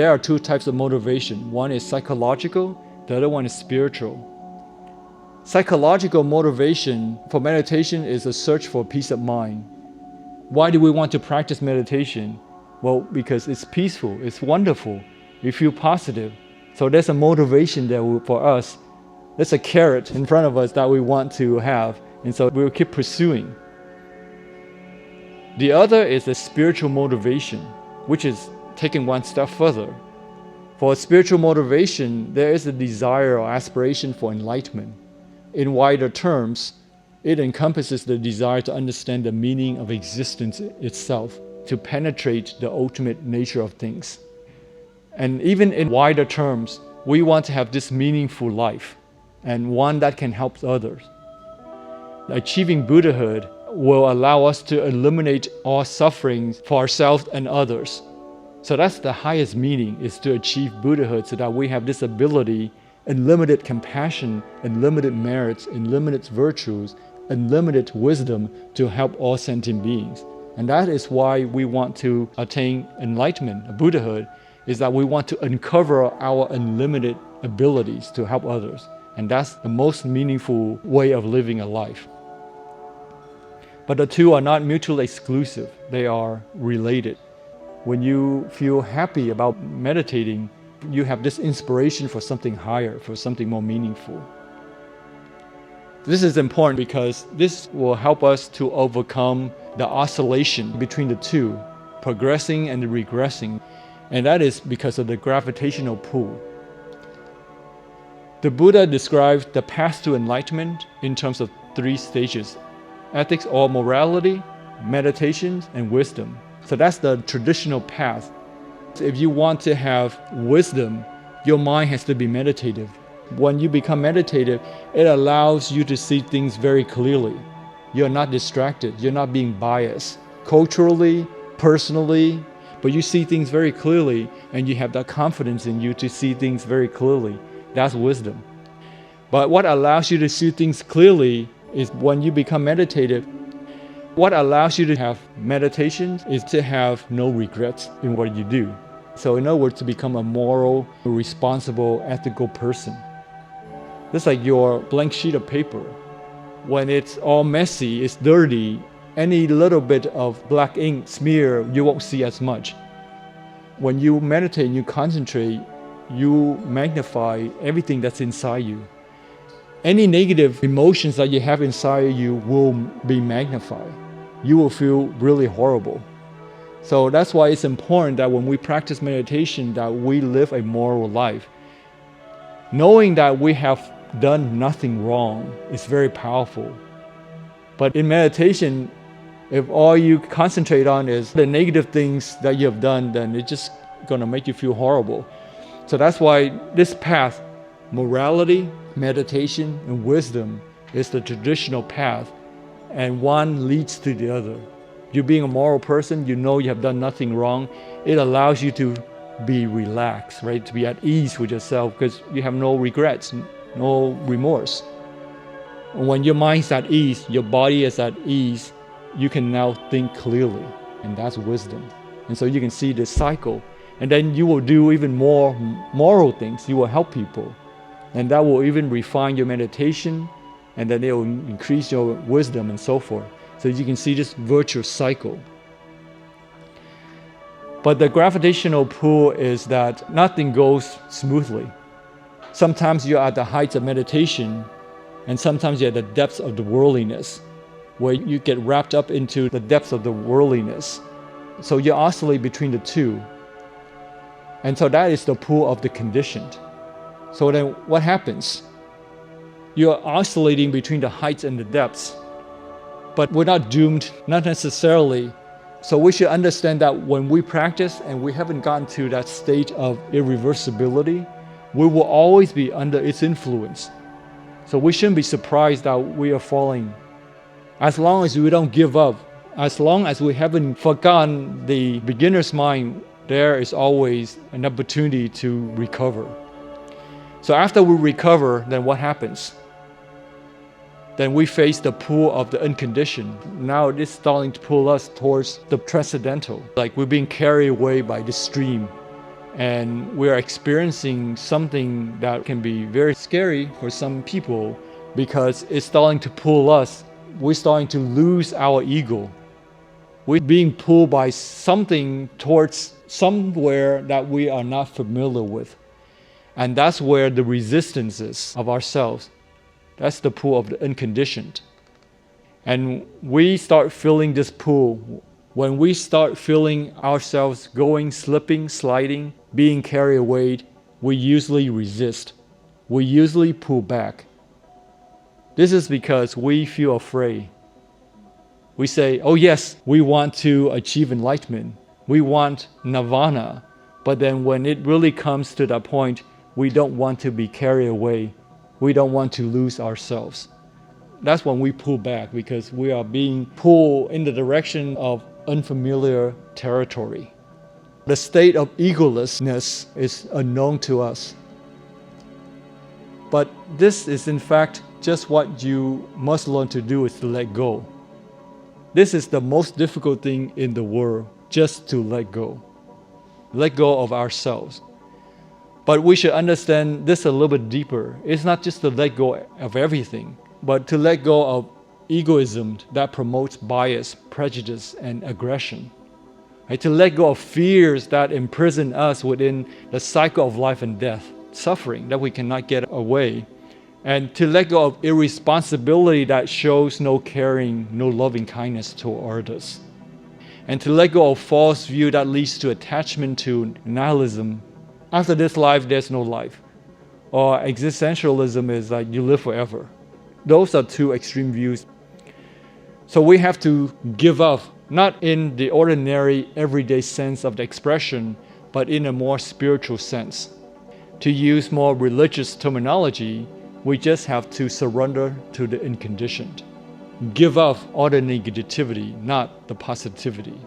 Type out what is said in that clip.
there are two types of motivation. One is psychological, the other one is spiritual. Psychological motivation for meditation is a search for peace of mind. Why do we want to practice meditation? Well, because it's peaceful, it's wonderful, we feel positive. So there's a motivation there for us. There's a carrot in front of us that we want to have, and so we'll keep pursuing. The other is a spiritual motivation, which is taking one step further. For spiritual motivation, there is a desire or aspiration for enlightenment. In wider terms, it encompasses the desire to understand the meaning of existence itself, to penetrate the ultimate nature of things. And even in wider terms, we want to have this meaningful life, and one that can help others. Achieving Buddhahood will allow us to eliminate all sufferings for ourselves and others. So that's the highest meaning, is to achieve Buddhahood so that we have this ability, unlimited compassion, unlimited merits, unlimited virtues, unlimited wisdom to help all sentient beings. And that is why we want to attain enlightenment, Buddhahood, is that we want to uncover our unlimited abilities to help others. And that's the most meaningful way of living a life. But the two are not mutually exclusive, they are related. When you feel happy about meditating, you have this inspiration for something higher, for something more meaningful. This is important because this will help us to overcome the oscillation between the two, progressing and regressing. And that is because of the gravitational pull. The Buddha described the path to enlightenment in terms of 3 stages: ethics or morality, meditation, and wisdom. So that's the traditional path. If you want to have wisdom, your mind has to be meditative. When you become meditative, it allows you to see things very clearly. You're not distracted, you're not being biased. Culturally, personally, but you see things very clearly, and you have that confidence in you to see things very clearly. That's wisdom. But what allows you to see things clearly is when you become meditative. What allows you to have meditation is to have no regrets in what you do. So in other words, to become a moral, responsible, ethical person. Just like your blank sheet of paper. When it's all messy, it's dirty, any little bit of black ink smear, you won't see as much. When you meditate and you concentrate, you magnify everything that's inside you. Any negative emotions that you have inside you will be magnified. You will feel really horrible. So that's why it's important that when we practice meditation, that we live a moral life. Knowing that we have done nothing wrong is very powerful. But in meditation, if all you concentrate on is the negative things that you have done, then it's just going to make you feel horrible. So that's why this path, morality, meditation, and wisdom, is the traditional path, and one leads to the other. You being a moral person, you know you have done nothing wrong. It allows you to be relaxed, right? To be at ease with yourself because you have no regrets, no remorse. When your mind's at ease, your body is at ease, you can now think clearly, and that's wisdom. And so you can see this cycle, and then you will do even more moral things. You will help people, and that will even refine your meditation, and then it will increase your wisdom and so forth. So you can see this virtuous cycle. But the gravitational pull is that nothing goes smoothly. Sometimes you're at the heights of meditation, and sometimes you're at the depths of the worldliness, where you get wrapped up into the depths of the worldliness. So you oscillate between the two. And so that is the pull of the conditioned. So then what happens? You're oscillating between the heights and the depths, but we're not doomed, not necessarily. So we should understand that when we practice and we haven't gotten to that state of irreversibility, we will always be under its influence. So we shouldn't be surprised that we are falling. As long as we don't give up, as long as we haven't forgotten the beginner's mind, there is always an opportunity to recover. So after we recover, then what happens? Then we face the pull of the unconditioned. Now it is starting to pull us towards the transcendental. Like we're being carried away by the stream. And we are experiencing something that can be very scary for some people because it's starting to pull us. We're starting to lose our ego. We're being pulled by something towards somewhere that we are not familiar with. And that's where the resistance is of ourselves. That's the pull of the unconditioned. And we start feeling this pull. When we start feeling ourselves going, slipping, sliding, being carried away, we usually resist. We usually pull back. This is because we feel afraid. We say, oh yes, we want to achieve enlightenment. We want nirvana. But then when it really comes to that point, we don't want to be carried away. We don't want to lose ourselves. That's when we pull back because we are being pulled in the direction of unfamiliar territory. The state of egolessness is unknown to us. But this is in fact just what you must learn to do, is to let go. This is the most difficult thing in the world, just to let go. Let go of ourselves. But we should understand this a little bit deeper. It's not just to let go of everything, but to let go of egoism that promotes bias, prejudice, and aggression. To let go of fears that imprison us within the cycle of life and death, suffering that we cannot get away. And to let go of irresponsibility that shows no caring, no loving kindness toward others. And to let go of false view that leads to attachment to nihilism. After this life, there's no life. Or existentialism is like you live forever. Those are two extreme views. So we have to give up, not in the ordinary everyday sense of the expression, but in a more spiritual sense. To use more religious terminology, we just have to surrender to the unconditioned. Give up all the negativity, not the positivity.